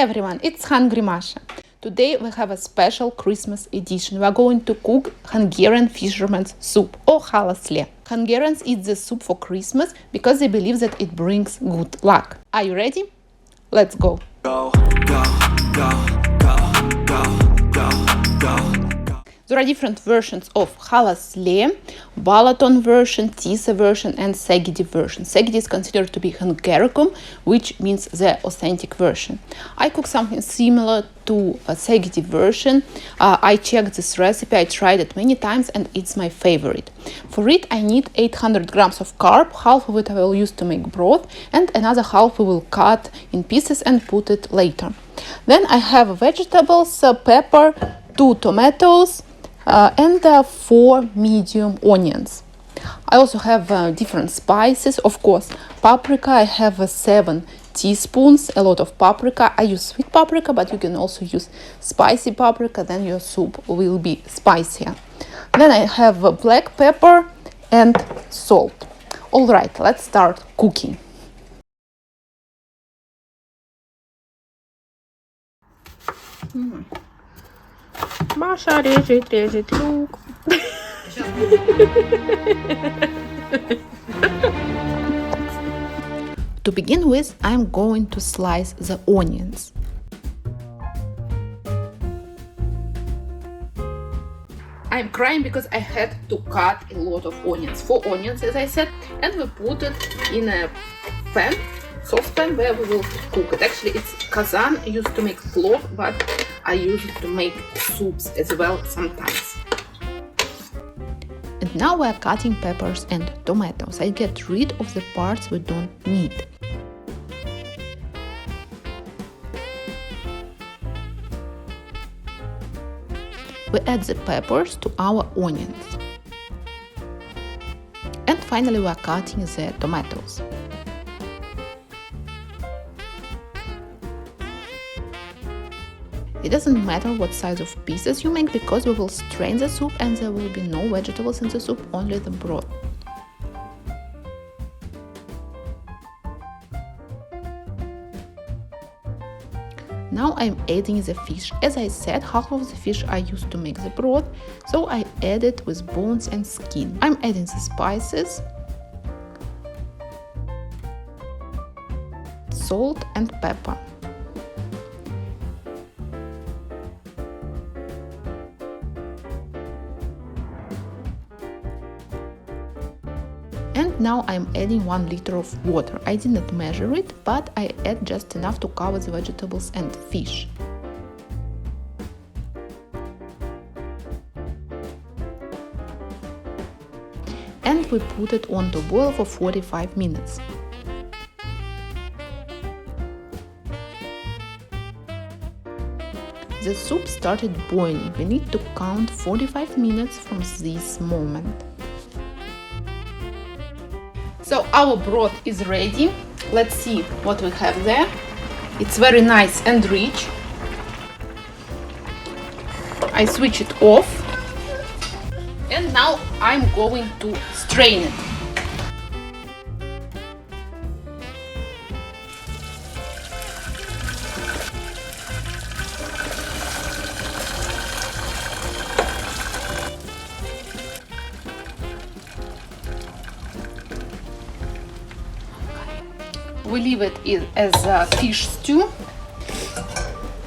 everyone, it's Hungry Masha. Today we have a special Christmas edition. We are going to cook Hungarian fisherman's soup or Halászlé. Hungarians eat this soup for Christmas because they believe that it brings good luck. Are you ready? Let's go. Go, go, go, go, go, go, go. There are different versions of Halászlé, Balaton version, Tisza version and Szegedi version. Szegedi is considered to be Hungarian, which means the authentic version. I cook something similar to a Szegedi version. I checked this recipe, I tried it many times and it's my favorite. For it I need 800 grams of carb, half of it I will use to make broth and another half we will cut in pieces and put it later. Then I have vegetables, pepper, 2 tomatoes, and 4 medium onions. I also have different spices, of course, paprika. I have 7 teaspoons, a lot of paprika. I use sweet paprika, but you can also use spicy paprika, then your soup will be spicier. Then I have black pepper and salt. All right, let's start cooking. Маша режет лук. To begin with, I'm going to slice the onions. I'm crying because I had to cut a lot of onions. 4 onions, as I said, and we put it in a pan, saucepan, where we will cook it. Actually, it's kazan used to make plov, but I use it to make soups as well sometimes. And now we are cutting peppers and tomatoes. I get rid of the parts we don't need. We add the peppers to our onions. And finally we are cutting the tomatoes. It doesn't matter what size of pieces you make because we will strain the soup and there will be no vegetables in the soup, only the broth. Now I'm adding the fish. As I said, half of the fish I used to make the broth, so I add it with bones and skin. I'm adding the spices, salt and pepper. And now I'm adding 1 liter of water. I didn't measure it, but I add just enough to cover the vegetables and fish. And we put it on to boil for 45 minutes. The soup started boiling. We need to count 45 minutes from this moment. So our broth is ready. Let's see what we have there. It's very nice and rich. I switch it off. And now I'm going to strain it. We leave it as a fish stew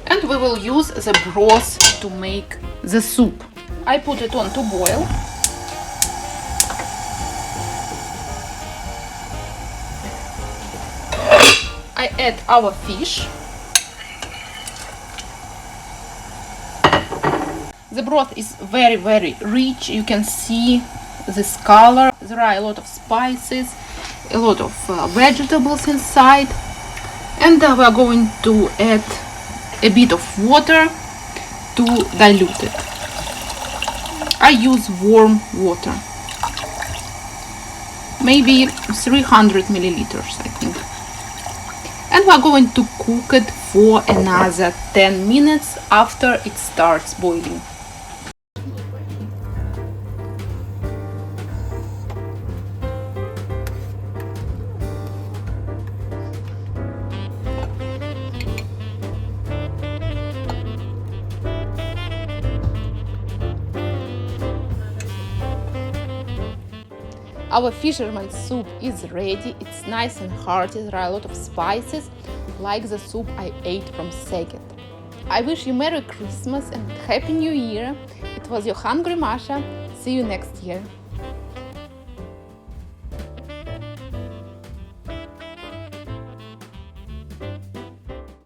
and we will use the broth to make the soup. I put it on to boil. I add our fish. The broth is very rich. You can see this color. There are a lot of spices, a lot of vegetables inside, and we are going to add a bit of water to dilute it. I use warm water, maybe 300 milliliters, I think. And we are going to cook it for another 10 minutes after it starts boiling. Our fisherman soup is ready. It's nice and hearty. There are a lot of spices, like the soup I ate from Szeged. I wish you Merry Christmas and Happy New Year. It was your Hungry Masha. See you next year.